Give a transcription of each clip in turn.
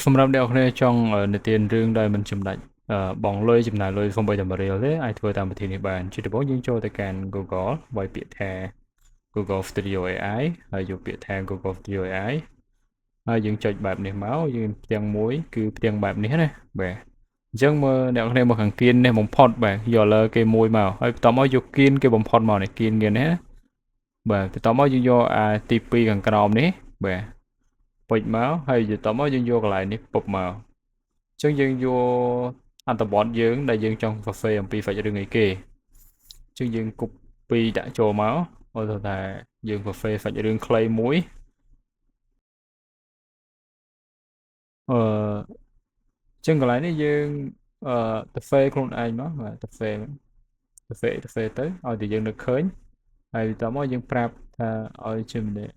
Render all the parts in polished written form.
សម្រាប់អ្នកគ្នាចង់និទានរឿងដោយមិនចំណាច់បងលុយចំណាយលុយសូម្បីតែ1រៀលទេអាចធ្វើតាមវិធីនេះបានជាដំបូងយើងចូលទៅកាន់ Google វាយពាក្យថា Google Studio AI ហើយយកពាក្យថា Google Studio AI ហើយយើងចុចបែបនេះមកយើងផ្ទាំងមួយគឺផ្ទាំងបែបនេះណាបាទអញ្ចឹងមើលអ្នកគ្នាមកខាងគៀននេះបំផុតបាទយកលើគេមួយមកហើយបន្ទាប់មកយកគៀនគេបំផុតមកនេះគៀនគេនេះបាទបន្ទាប់មកយើងយកអាទី2ខាងក្រោមនេះបាទពេចមកហើយបន្ទាប់មកយើងយកកន្លែងនេះពុបមកអញ្ចឹងយើងយកអត្ថបទយើងដែលយើងចង់សរសេរអំពីសាច់រឿងអីគេអញ្ចឹងយើង copy ដាក់ចូលមកឧទាហរណ៍ថាយើងសរសេរសាច់រឿងខ្លីមួយអឺចឹងកន្លែងនេះយើងទៅហ្វេខ្លួនឯងមកបាទទៅហ្វេទៅទៅឲ្យតែយើងនឹកឃើញហើយបន្ទាប់មកយើងប្រាប់ថាឲ្យជំនះ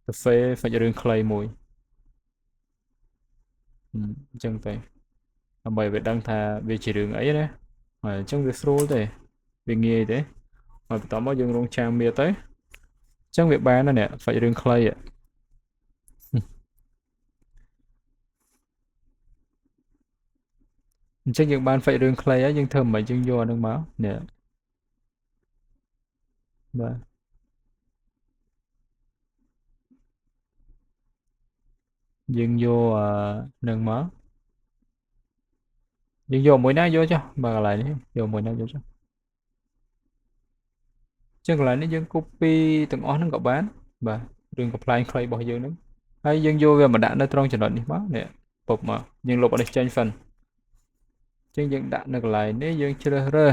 ទៅហ្វេសាច់រឿងខ្លីមួយអញ្ចឹងទៅដើម្បីវាដឹងថាវាជារឿងអីណាហើយអញ្ចឹងវាស្រួលទេវាងាយទេហើយបន្ទាប់មកយើងរងចាំវាទៅអញ្ចឹងវាបានណានេះសាច់រឿងខ្លីអញ្ចឹងយើងបានសាច់រឿងខ្លីហើយយើងធ្វើមិនយើងយកអានឹងមកនេះបាទយើងយកនឹងមកយើងយកមួយណាយកចុះបើកន្លែងនេះយកមួយណាយកចុះចឹងកន្លែងនេះយើង copy ទាំងអស់ហ្នឹងក៏បានបាទរឿងកំ pl ខ្លីរបស់យើងហ្នឹងហើយយើងយកវាមកដាក់នៅត្រង់ចំណុចនេះមកនេះពុបមកយើងលុបអានេះចេញសិនចឹងយើងដាក់នៅកន្លែងនេះយើងជ្រើសរើស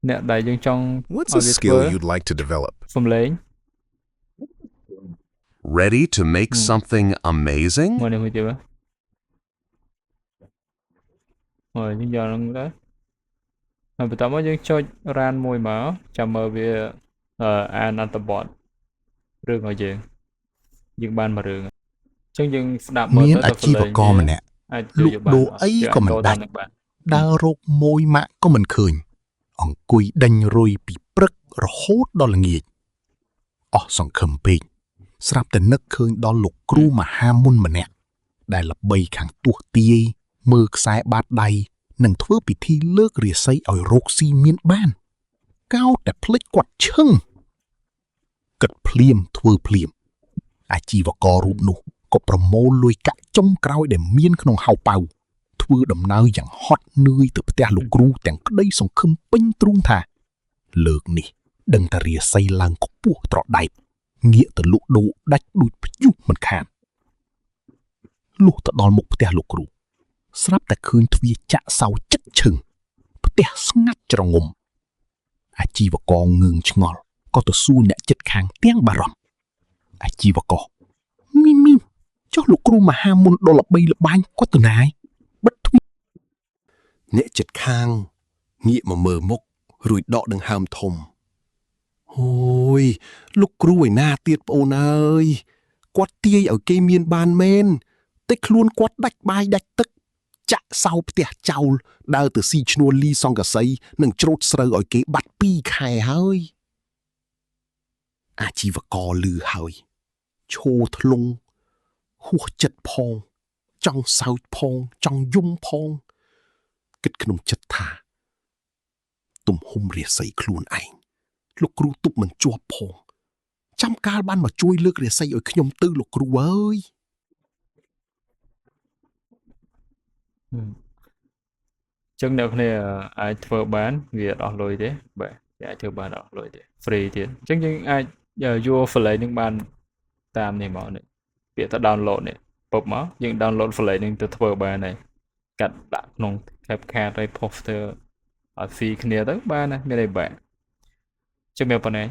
អ្នកដែលយើងចង់ What's a skill you'd like to develop? សំឡេង Ready to make something amazing? មកនេះមួយទៀតបាទហើយយើងយកហ្នឹងទៅហើយបន្ទាប់មកយើងចុច run មួយមកចាំមើលវាអានអត្ថបទរឿងរបស់យើងបានមួយរឿងអញ្ចឹងយើងស្ដាប់មើលទៅ មានអាជីវករម្នាក់ អាចយក លក់ដូរអីក៏មិនដាច់ដើររកម៉ួយម៉ាក់ក៏មិនឃើញអង្គុយដេញរុយពីព្រឹករហូតដល់ល្ងាចអស់សង្ឃឹមពេកស្រាប់តែនឹកឃើញដល់លោកគ្រូមហាមុនម្នាក់ដែលល្បីខាងទស្សន៍ទាយមើលខ្សែបាតដៃនិងធ្វើពិធីលើករាសីឲ្យរកស៊ីមានបានកោតតែភ្លេចគាត់ឈឹងគិតភ្លាមធ្វើភ្លាមអាជីវកររូបនោះក៏ប្រមូលលុយកាក់ចុងក្រោយដែលមានក្នុងហៅប៉ៅធ្វើដំណើរយ៉ាងហត់នឿយទៅផ្ទះលោកគ្រូទាំងក្តីសង្ឃឹមពេញទ្រូងថាលើកនេះដឹងតែរាសីឡើងខ្ពស់ត្រដែតងាកទៅលក់ដូរដាច់ដូចព្យុះមិនខានលុះទៅដល់មុខផ្ទះលោកគ្រូស្រាប់តែឃើញទ្វារចាក់សៅចិត្តឈឹងផ្ទះស្ងាត់ជ្រងំអាជីវករងឿងឆ្ងល់ក៏ទៅសួរអ្នកជិតខាងទាំងបារម្ភអាជីវករមីចុះលោកគ្រូមហាមុនដ៏ល្បីល្បាញគាត់ទៅណាយបិទទ្វារ អ្នកចិត្តខាងងាកមកមើលមុខរួចដកដង្ហើមធំអូយលោកគ្រូឯណាទៀតប្អូនអើយគាត់ទាយឲ្យគេមានបានមែនតែខ្លួនគាត់ដាច់បាយដាច់ទឹកចាក់សៅផ្ទះចោលដើរទៅស៊ីឈ្នួលលីសង្កសីនិងច្រូតស្រូវឲ្យគេបាត់2ខែហើយអាជីវករលឺហើយឈោធ្លុងហួសចិត្តផងចង់សើចផងចង់យំផងគិតក្នុងចិត្តថាទំហំរាសីខ្លួនឯងលោកគ្រូទប់មិនជាប់ផងចាំកាលបានមកជួយលើករាសីឲ្យខ្ញុំទៅលោកគ្រូអើយចឹងអ្នកគ្នាអាចធ្វើបានវាអត់លុយទេបាទវាអាចធ្វើបានអត់លុយទេ free ទៀតអញ្ចឹងយើងអាចយក file នឹងបានតាមនេះមកនេះពាក្យថា download នេះពុបមកយើង download file នឹងទៅធ្វើបានហើយកាត់ដាក់ក្នុង CapCut ហើយ poster ឲ្យ free គ្នាទៅបានណាមានអីបាទជម្រាបប៉ុណ្ណេះ